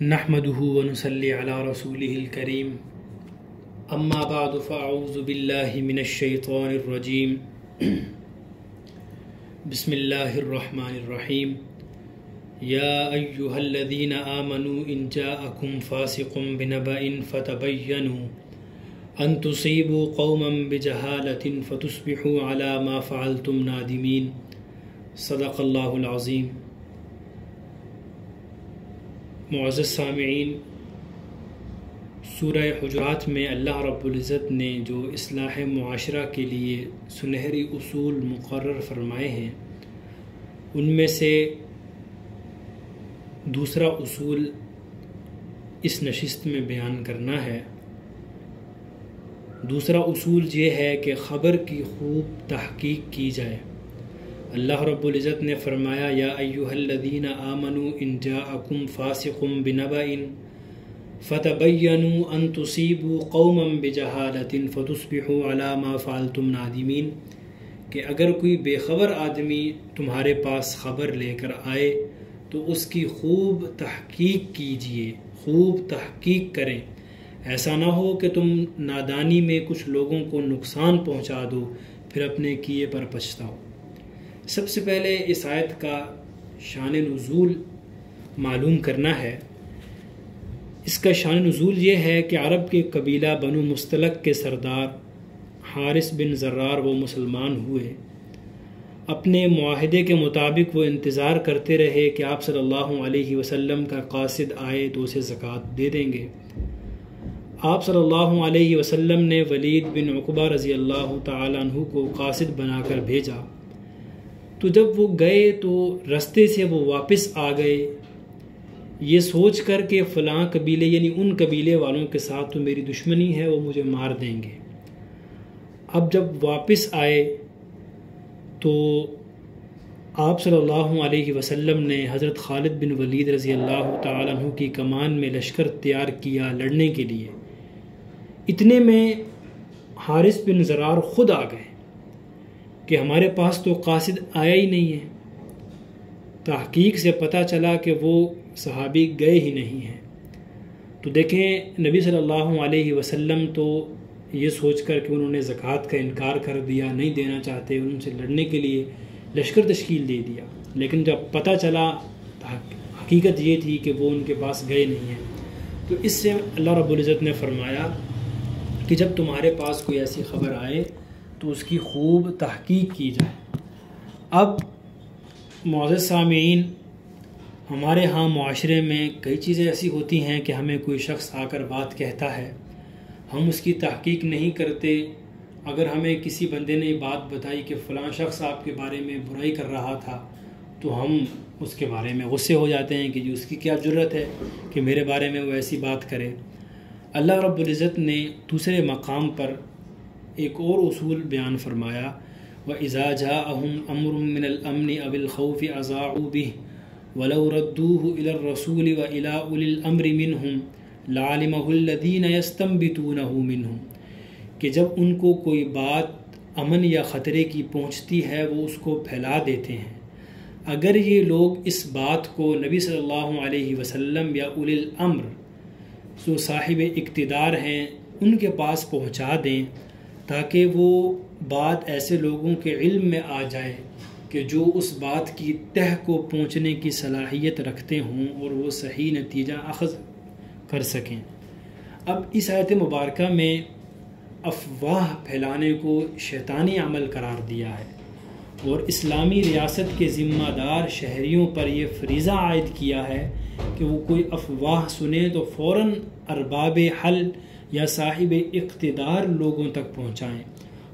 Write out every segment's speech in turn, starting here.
نحمده ونصلي على رسوله الكريم اما بعد فاعوذ بالله من الشيطان الرجيم بسم الله الرحمن الرحيم يا أيها الذين آمنوا إن جاءكم فاسق بنبأ فتبينوا أن تصيبوا قوما بجهالة فتصبحوا على ما فعلتم نادمين صدق اللہ العظیم۔ معزز سامعین، سورہ حجرات میں اللہ رب العزت نے جو اصلاح معاشرہ کے لیے سنہری اصول مقرر فرمائے ہیں، ان میں سے دوسرا اصول اس نشست میں بیان کرنا ہے۔ دوسرا اصول یہ ہے کہ خبر کی خوب تحقیق کی جائے۔ اللہ رب العزت نے فرمایا یا ایھا الذین آمنوا ان جاءکم فاسق بنبأ فتبینوا ان تصیبوا قوما بجہالۃ فتصبحوا علی ما فعلتم نادمین، کہ اگر کوئی بے خبر آدمی تمہارے پاس خبر لے کر آئے تو اس کی خوب تحقیق کیجئے، خوب تحقیق کریں۔ ایسا نہ ہو کہ تم نادانی میں کچھ لوگوں کو نقصان پہنچا دو پھر اپنے کیے پر پچھتاؤ۔ سب سے پہلے اس آیت کا شان نزول معلوم کرنا ہے۔ اس کا شان نزول یہ ہے کہ عرب کے قبیلہ بنو مستلق کے سردار حارث بن زرار وہ مسلمان ہوئے۔ اپنے معاہدے کے مطابق وہ انتظار کرتے رہے کہ آپ صلی اللہ علیہ وسلم کا قاصد آئے تو اسے زکوٰۃ دے دیں گے۔ آپ صلی اللہ علیہ وسلم نے ولید بن عقبہ رضی اللہ تعالیٰ عنہ کو قاصد بنا کر بھیجا، تو جب وہ گئے تو رستے سے وہ واپس آ گئے یہ سوچ کر کہ فلاں قبیلے یعنی ان قبیلے والوں کے ساتھ تو میری دشمنی ہے، وہ مجھے مار دیں گے۔ اب جب واپس آئے تو آپ صلی اللہ علیہ وسلم نے حضرت خالد بن ولید رضی اللہ تعالیٰ عنہ کی کمان میں لشکر تیار کیا لڑنے کے لیے۔ اتنے میں حارث بن زرار خود آ گئے کہ ہمارے پاس تو قاصد آیا ہی نہیں ہے۔ تحقیق سے پتہ چلا کہ وہ صحابی گئے ہی نہیں ہیں۔ تو دیکھیں نبی صلی اللہ علیہ وسلم تو یہ سوچ کر کہ انہوں نے زکوٰۃ کا انکار کر دیا، نہیں دینا چاہتے، ان سے لڑنے کے لیے لشکر تشکیل دے دیا، لیکن جب پتہ چلا حقیقت یہ تھی کہ وہ ان کے پاس گئے نہیں ہیں۔ تو اس سے اللہ رب العزت نے فرمایا کہ جب تمہارے پاس کوئی ایسی خبر آئے تو اس کی خوب تحقیق کی جائے۔ اب معزز سامعین، ہمارے ہاں معاشرے میں کئی چیزیں ایسی ہوتی ہیں کہ ہمیں کوئی شخص آ کر بات کہتا ہے، ہم اس کی تحقیق نہیں کرتے۔ اگر ہمیں کسی بندے نے بات بتائی کہ فلاں شخص آپ کے بارے میں برائی کر رہا تھا تو ہم اس کے بارے میں غصے ہو جاتے ہیں کہ جی اس کی کیا جرت ہے کہ میرے بارے میں وہ ایسی بات کرے۔ اللہ رب العزت نے دوسرے مقام پر ایک اور اصول بیان فرمایا وَإِذَا جَاءَهُمْ أَمْرٌ مِّنَ الْأَمْنِ أَوِ الْخَوْفِ أَذَاعُوا بِهِ وَلَوْ رَدُّوهُ إِلَى الرَّسُولِ وَإِلَى أُولِي الْأَمْرِ مِنْهُمْ لَعَلِمَهُ الَّذِينَ يَسْتَنبِطُونَهُ مِنْهُمْ، کہ جب ان کو کوئی بات امن یا خطرے کی پہنچتی ہے وہ اس کو پھیلا دیتے ہیں۔ اگر یہ لوگ اس بات کو نبی صلی اللہ علیہ وسلم یا اولی الامر جو صاحب اقتدار ہیں ان کے پاس پہنچا دیں تاکہ وہ بات ایسے لوگوں کے علم میں آ جائے کہ جو اس بات کی تہ کو پہنچنے کی صلاحیت رکھتے ہوں اور وہ صحیح نتیجہ اخذ کر سکیں۔ اب اس آیت مبارکہ میں افواہ پھیلانے کو شیطانی عمل قرار دیا ہے اور اسلامی ریاست کے ذمہ دار شہریوں پر یہ فریضہ عائد کیا ہے کہ وہ کوئی افواہ سنیں تو فوراً ارباب حل یا صاحب اقتدار لوگوں تک پہنچائیں،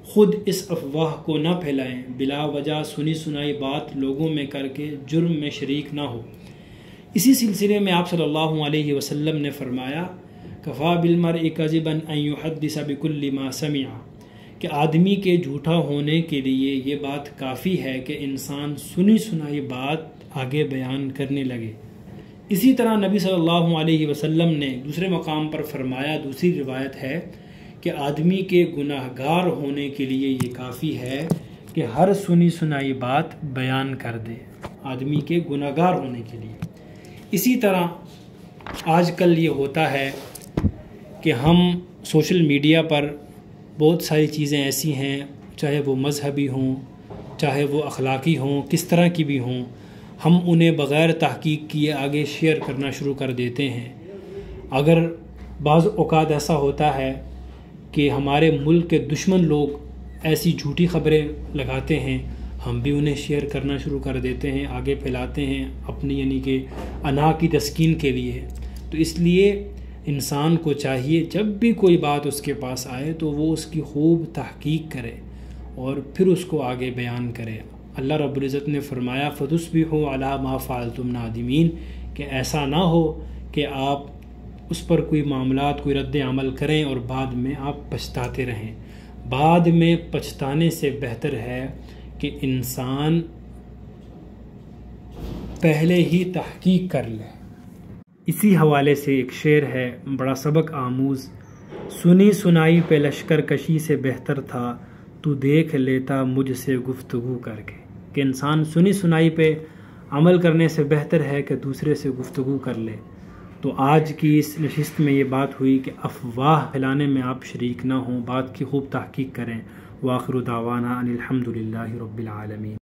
خود اس افواہ کو نہ پھیلائیں، بلا وجہ سنی سنائی بات لوگوں میں کر کے جرم میں شریک نہ ہو۔ اسی سلسلے میں آپ صلی اللہ علیہ وسلم نے فرمایا کفا بالمرء کذبا ان یحدث بکل ما سمع، کہ آدمی کے جھوٹا ہونے کے لیے یہ بات کافی ہے کہ انسان سنی سنائی بات آگے بیان کرنے لگے۔ اسی طرح نبی صلی اللہ علیہ وسلم نے دوسرے مقام پر فرمایا، دوسری روایت ہے کہ آدمی کے گناہ گار ہونے کے لیے یہ کافی ہے کہ ہر سنی سنائی بات بیان کر دے، آدمی کے گناہ گار ہونے کے لیے۔ اسی طرح آج کل یہ ہوتا ہے کہ ہم سوشل میڈیا پر بہت ساری چیزیں ایسی ہیں، چاہے وہ مذہبی ہوں، چاہے وہ اخلاقی ہوں، کس طرح کی بھی ہوں، ہم انہیں بغیر تحقیق کیے آگے شیئر کرنا شروع کر دیتے ہیں۔ اگر بعض اوقات ایسا ہوتا ہے کہ ہمارے ملک کے دشمن لوگ ایسی جھوٹی خبریں لگاتے ہیں، ہم بھی انہیں شیئر کرنا شروع کر دیتے ہیں، آگے پھیلاتے ہیں اپنی یعنی کہ انا کی تسکین کے لیے۔ تو اس لیے انسان کو چاہیے جب بھی کوئی بات اس کے پاس آئے تو وہ اس کی خوب تحقیق کرے اور پھر اس کو آگے بیان کرے۔ اللہ رب العزت نے فرمایا فَتُصْبِحُوا عَلَىٰ مَا فَعَلْتُمْ نَادِمِينَ، کہ ایسا نہ ہو کہ آپ اس پر کوئی معاملات کوئی رد عمل کریں اور بعد میں آپ پچھتاتے رہیں۔ بعد میں پچھتانے سے بہتر ہے کہ انسان پہلے ہی تحقیق کر لے۔ اسی حوالے سے ایک شعر ہے بڑا سبق آموز، سنی سنائی پہ لشکر کشی سے بہتر تھا تو دیکھ لیتا مجھ سے گفتگو کر کے، کہ انسان سنی سنائی پہ عمل کرنے سے بہتر ہے کہ دوسرے سے گفتگو کر لے۔ تو آج کی اس نشست میں یہ بات ہوئی کہ افواہ پھیلانے میں آپ شریک نہ ہوں، بات کی خوب تحقیق کریں۔ وآخر دعوانا ان الحمد للہ رب العالمین۔